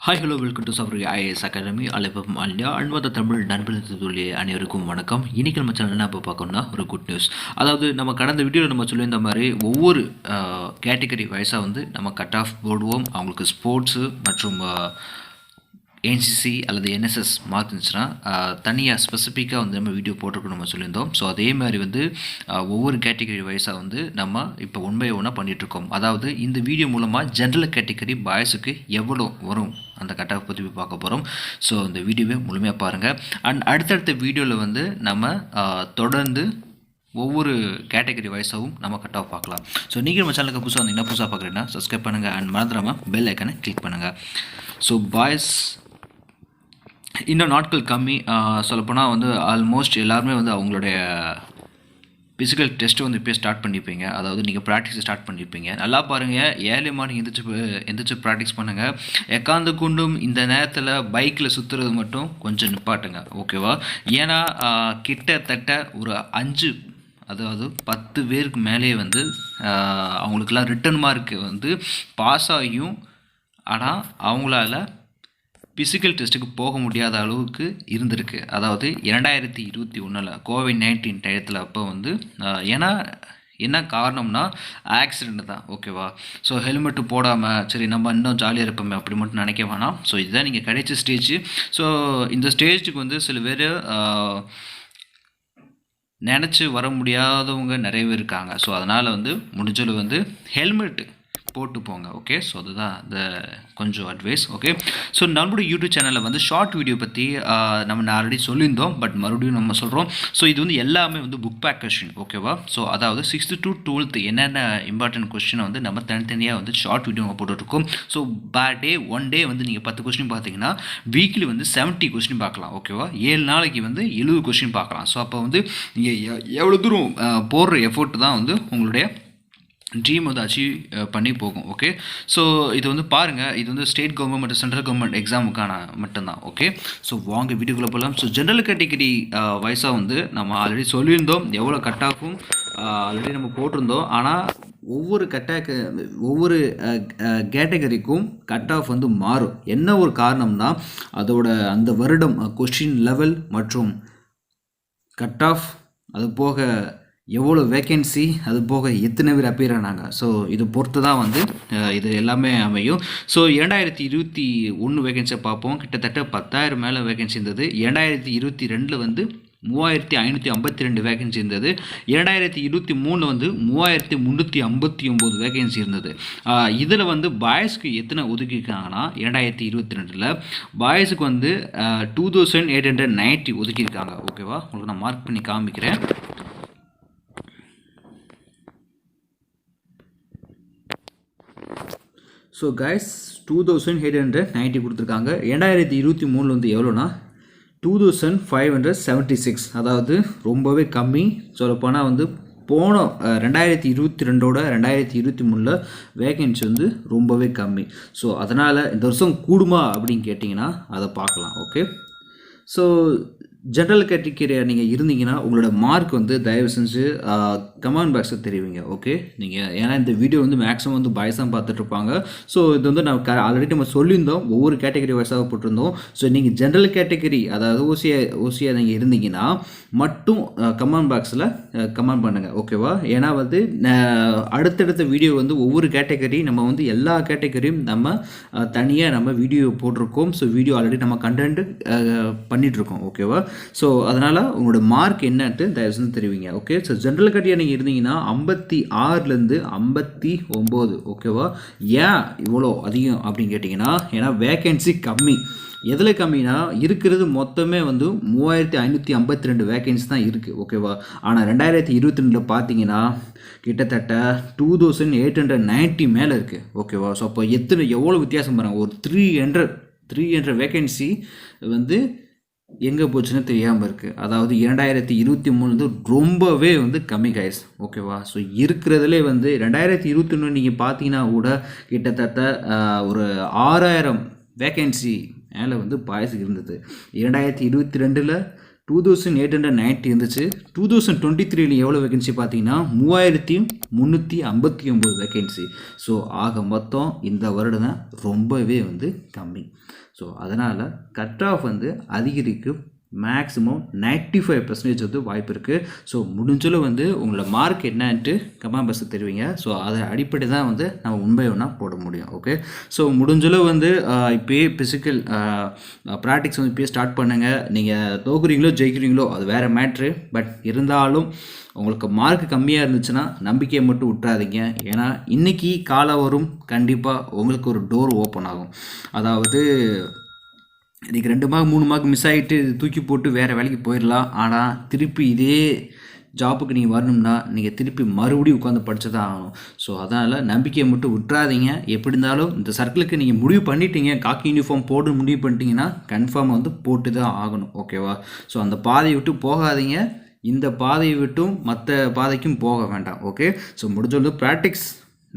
Hi hello welcome to சஃப்ரி IAS academy அலைவம் ஆலியா அன்பாத தமிழ் நண்பர்கள் தொழில் அனைவருக்கும் வணக்கம். இன்றைக்கி நம்ம சேனல் என்ன இப்போ பார்க்கணும்னா ஒரு குட் நியூஸ். அதாவது நம்ம கடந்த வீடியோவில் நம்ம சொல்லியிருந்த மாதிரி ஒவ்வொரு கேட்டகரி வைஸாக வந்து நம்ம கட் ஆஃப் போடுவோம். அவங்களுக்கு ஸ்போர்ட்ஸு மற்றும் என்சிசி அல்லது என்எஸ்எஸ் மார்க் இருந்துச்சுன்னா தனியாக ஸ்பெசிஃபிக்காக வந்து நம்ம வீடியோ போட்டிருக்கோம் நம்ம சொல்லியிருந்தோம். ஸோ அதே மாதிரி வந்து ஒவ்வொரு கேட்டகரி வைஸாக வந்து நம்ம இப்போ ஒன் பை ஒன்னாக பண்ணிகிட்ருக்கோம். அதாவது இந்த வீடியோ மூலமாக ஜென்ரல் கேட்டகரி பாய்ஸுக்கு எவ்வளோ வரும் அந்த கட் ஆஃப் பற்றி பார்க்க போகிறோம். ஸோ இந்த வீடியோவை முழுமையாக பாருங்கள். அண்ட் அடுத்தடுத்த வீடியோவில் வந்து நம்ம தொடர்ந்து ஒவ்வொரு கேட்டகரி வைஸாகவும் நம்ம கட் ஆஃப் பார்க்கலாம். ஸோ நீங்கள் நம்ம சேனலுக்கு புதுசாக வந்தீங்கன்னா புதுசாக பார்க்குறீங்கன்னா சப்ஸ்கிரைப் பண்ணுங்கள் அண்ட் மறந்துடாமல் பெல் ஐக்கனை கிளிக் பண்ணுங்கள். ஸோ பாய்ஸ் இன்னும் நாட்கள் கம்மி. சொல்லப்போனால் வந்து ஆல்மோஸ்ட் எல்லாருமே வந்து அவங்களுடைய ஃபிசிக்கல் டெஸ்ட்டு வந்து இப்போ ஸ்டார்ட் பண்ணியிருப்பீங்க. அதாவது நீங்கள் ப்ராக்டிஸ் ஸ்டார்ட் பண்ணியிருப்பீங்க. நல்லா பாருங்கள், ஏர்லி மார்னிங் எந்திரிச்சு ப்ராக்டிஸ் பண்ணுங்கள். எக்காந்து கொண்டும் இந்த நேரத்தில் பைக்கில் சுற்றுறது மட்டும் கொஞ்சம் நிப்பாட்டுங்க, ஓகேவா? ஏன்னா கிட்டத்தட்ட ஒரு 10 பேருக்கு மேலே வந்து அவங்களுக்கெல்லாம் ரிட்டன் மார்க்கு வந்து பாஸ் ஆகியும் ஆனால் அவங்களால ஃபிசிக்கல் டெஸ்ட்டுக்கு போக முடியாத அளவுக்கு இருந்திருக்கு. அதாவது 2021 கோவிட்-19 டயத்தில் அப்போ வந்து ஏன்னா என்ன காரணம்னா ஆக்சிடெண்ட் தான், ஓகேவா? ஸோ ஹெல்மெட்டு போடாமல் சரி நம்ம இன்னும் ஜாலியாக இருப்போமே அப்படி மட்டும் நினைக்க வேணாம். ஸோ இதுதான் நீங்கள் கிடைச்ச ஸ்டேஜ். ஸோ இந்த ஸ்டேஜுக்கு வந்து சில பேர் நினச்சி வர முடியாதவங்க நிறைய பேர் இருக்காங்க. ஸோ அதனால் வந்து முடிஞ்சளவு வந்து ஹெல்மெட்டு போட்டு போங்க, ஓகே? ஸோ அதுதான் இந்த கொஞ்சம் அட்வைஸ், ஓகே? ஸோ நம்மளுடைய யூடியூப் சேனலில் வந்து ஷார்ட் வீடியோ பற்றி நம்ம ஆல்ரெடி சொல்லியிருந்தோம், பட் மறுபடியும் நம்ம சொல்கிறோம். ஸோ இது வந்து எல்லாமே வந்து புக் பேக் கொஸ்டின், ஓகேவா? ஸோ அதாவது 6th to 12th என்னென்ன இம்பார்ட்டன்ட் கொஸ்டினை வந்து நம்ம தனித்தனியாக வந்து ஷார்ட் வீடியோ போட்டுருக்கோம். So per day one day வந்து நீங்கள் 10 கொஸ்டின் பார்த்தீங்கன்னா வீக்லி வந்து 70 கொஸ்டின் பார்க்கலாம், ஓகேவா? 7 நாளைக்கு வந்து 70 கொஸ்டின் பார்க்கலாம். ஸோ அப்போ வந்து நீங்கள் எவ்வளோ தூரம் போடுற எஃபோர்ட் தான் வந்து உங்களுடைய ட்ரீம் வந்து அச்சீவ் பண்ணி போகும், ஓகே? ஸோ இது வந்து பாருங்கள், இது வந்து ஸ்டேட் கவர்மெண்ட் மற்றும் சென்ட்ரல் கவர்மெண்ட் எக்ஸாமுக்கான மட்டும்தான், ஓகே? ஸோ வாங்க வீடியோக்குள்ளே போகலாம். ஸோ ஜென்ரல் கேட்டகரி வைஸாக வந்து நம்ம ஆல்ரெடி சொல்லியிருந்தோம் எவ்வளோ கட் ஆஃபும் ஆல்ரெடி நம்ம போட்டிருந்தோம். ஆனால் ஒவ்வொரு கேட்டகரிக்கும் கட் ஆஃப் வந்து மாறும். என்ன ஒரு காரணம்னா அதோட அந்த வருடம் கொஸ்டின் லெவல் மற்றும் கட் ஆஃப், அது போக எவ்வளோ வேக்கன்சி, அது போக எத்தனை பேர் அப்பியர் ஆனாங்க. ஸோ இது பொறுத்து தான் வந்து இது எல்லாமே அமையும். ஸோ 2021 வேகன்சியை பார்ப்போம். கிட்டத்தட்ட 10,000 மேலே வேகன்சி இருந்தது. 2022 வந்து 3,552 வேகன்சி இருந்தது. 2023 வந்து 3,359 வேகன்சி இருந்தது. இதில் வந்து பாய்ஸ்க்கு எத்தனை ஒதுக்கியிருக்காங்கன்னா 2022 பாய்ஸுக்கு வந்து 2,890 ஒதுக்கியிருக்காங்க, ஓகேவா? உங்களுக்கு நான் மார்க் பண்ணி காமிக்கிறேன். ஸோ கைஸ் 2,890 கொடுத்துருக்காங்க. 2023 வந்து எவ்வளோனா 2,576, அதாவது ரொம்பவே கம்மி. சொல்லப்போனால் வந்து போன 2022 2023 வேகன்சி வந்து ரொம்பவே கம்மி. ஸோ அதனால் இந்த வருஷம் கூடுமா அப்படின்னு கேட்டிங்கன்னா அதை பார்க்கலாம், ஓகே? ஸோ ஜென்ரல் கேட்டகரியாக நீங்கள் இருந்தீங்கன்னா உங்களோட மார்க் வந்து தயவு செஞ்சு கமெண்ட் பாக்ஸில் தெரிவிங்க, ஓகே? நீங்கள் ஏன்னா இந்த வீடியோ வந்து மேக்ஸிமம் வந்து பாய்ஸ் தான் பார்த்துட்ருப்பாங்க. ஸோ இது வந்து நம்ம ஆல்ரெடி நம்ம சொல்லியிருந்தோம், ஒவ்வொரு கேட்டகரி வைஸாக போட்டிருந்தோம். ஸோ நீங்கள் ஜென்ரல் கேட்டகரி அதாவது ஓசியாக நீங்கள் இருந்தீங்கன்னா மட்டும் கமெண்ட் பாக்ஸில் கமெண்ட் பண்ணுங்கள், ஓகேவா? ஏன்னா வந்து அடுத்தடுத்த வீடியோ வந்து ஒவ்வொரு கேட்டகரி நம்ம வந்து எல்லா கேட்டகரியும் நம்ம தனியாக நம்ம வீடியோ போட்டிருக்கோம். ஸோ வீடியோ ஆல்ரெடி நம்ம கண்டென்ட் பண்ணிகிட்ருக்கோம், ஓகேவா? ஸோ அதனால் உங்களோட மார்க் என்னன்ட்டு தயவு செஞ்சு தெரிவிங்க, ஓகே? ஸோ ஜென்ரல் கேட்டகரி நீங்கள் இருந்தீங்கன்னா 56லேருந்து 59, ஓகேவா? ஏன் இவ்வளோ அதிகம் அப்படின்னு கேட்டிங்கன்னா ஏன்னா வேக்கன்சி கம்மி. எதில் கம்மினா இருக்கிறது மொத்தமே வந்து 3,552 வேக்கன்சி தான் இருக்குது, ஓகேவா? ஆனால் 2022 பார்த்தீங்கன்னா கிட்டத்தட்ட 2,890 மேலே இருக்குது, ஓகேவா? ஸோ அப்போ எவ்வளோ வித்தியாசம் பாருங்கள். ஒரு 300 வேக்கன்சி வந்து எங்கே போச்சுன்னு தெரியாமல் இருக்குது. அதாவது 2023 வந்து ரொம்பவே வந்து கம்மி கைஸ், ஓகேவா? ஸோ இருக்கிறதுலே வந்து 2021 நீங்கள் பார்த்தீங்கன்னா கூட கிட்டத்தட்ட ஒரு 6,000 வேக்கன்சி மேலே வந்து பாய்ஸுக்கு இருந்தது. 2022 2890 இருந்துச்சு. 2023 எவ்வளோ வேகன்சி பார்த்தீங்கன்னா 3359 வேகன்சி. ஸோ ஆக மொத்தம் இந்த வருடம் தான் ரொம்பவே வந்து கம்மி. ஸோ அதனால் கட் ஆஃப் வந்து அதிகரிக்கும் மேக்ஸிமம் 95% வந்து வாய்ப்பு இருக்குது. ஸோ முடிஞ்சளவு வந்து உங்களோட மார்க் என்னன்ட்டு கமெண்ட் பாக்ஸில் தெரிவிங்க. ஸோ அதை அடிப்படை தான் வந்து நம்ம உண்மை ஒன்றா போட முடியும். ஓகே, ஸோ முடிஞ்சளவு வந்து இப்போயே ஃபிசிக்கல் ப்ராக்டிக்ஸ் வந்து இப்போயே ஸ்டார்ட் பண்ணுங்கள். நீங்கள் தோக்குறீங்களோ ஜெயிக்கிறீங்களோ அது வேறு மேட்ரு. பட் இருந்தாலும் உங்களுக்கு மார்க் கம்மியாக இருந்துச்சுன்னா நம்பிக்கையை மட்டும் விட்டுறாதீங்க. ஏன்னா இன்றைக்கி காலம் வரும், கண்டிப்பாக உங்களுக்கு ஒரு டோர் ஓப்பன் ஆகும். அதாவது இன்றைக்கி 2 மார்க் 3 மார்க் மிஸ் ஆகிட்டு தூக்கி போட்டு வேறு வேலைக்கு போயிடலாம். ஆனால் திருப்பி இதே ஜாப்புக்கு நீங்கள் வரணும்னா நீங்கள் திருப்பி மறுபடியும் உட்காந்து படித்து தான் ஆகணும். ஸோ அதனால் நம்பிக்கையை மட்டும் விட்டுறாதீங்க. எப்படி இருந்தாலும் இந்த சர்க்கிளுக்கு நீங்கள் முடிவு பண்ணிட்டீங்க, காக்கி யூனிஃபார்ம் போட்டு முடிவு பண்ணிட்டீங்கன்னா கன்ஃபார்மாக வந்து போட்டு தான் ஆகணும். ஓகேவா? ஸோ அந்த பாதையை விட்டு போகாதீங்க, இந்த பாதையை விட்டும் மற்ற பாதைக்கும் போக வேண்டாம். ஓகே, ஸோ முடிஞ்சது ப்ராக்டிக்ஸ்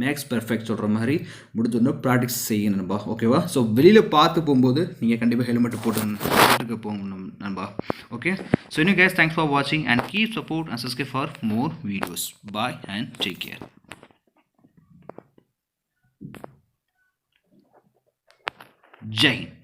மேக்ஸ் பெர்ஃபெக்ட் சொல்கிற மாதிரி முடிஞ்சோன்னா ப்ராக்டிக்ஸ் செய்யணும் நண்பா. ஓகேவா? ஸோ வெளியில் பார்த்து போகும்போது நீங்கள் கண்டிப்பாக ஹெல்மெட் போட்டுக்க போகணும் நண்பா. ஓகே, ஸோ இன்னும் guys, thanks for watching and keep support and subscribe for more videos. Bye and take care. Jai Hind.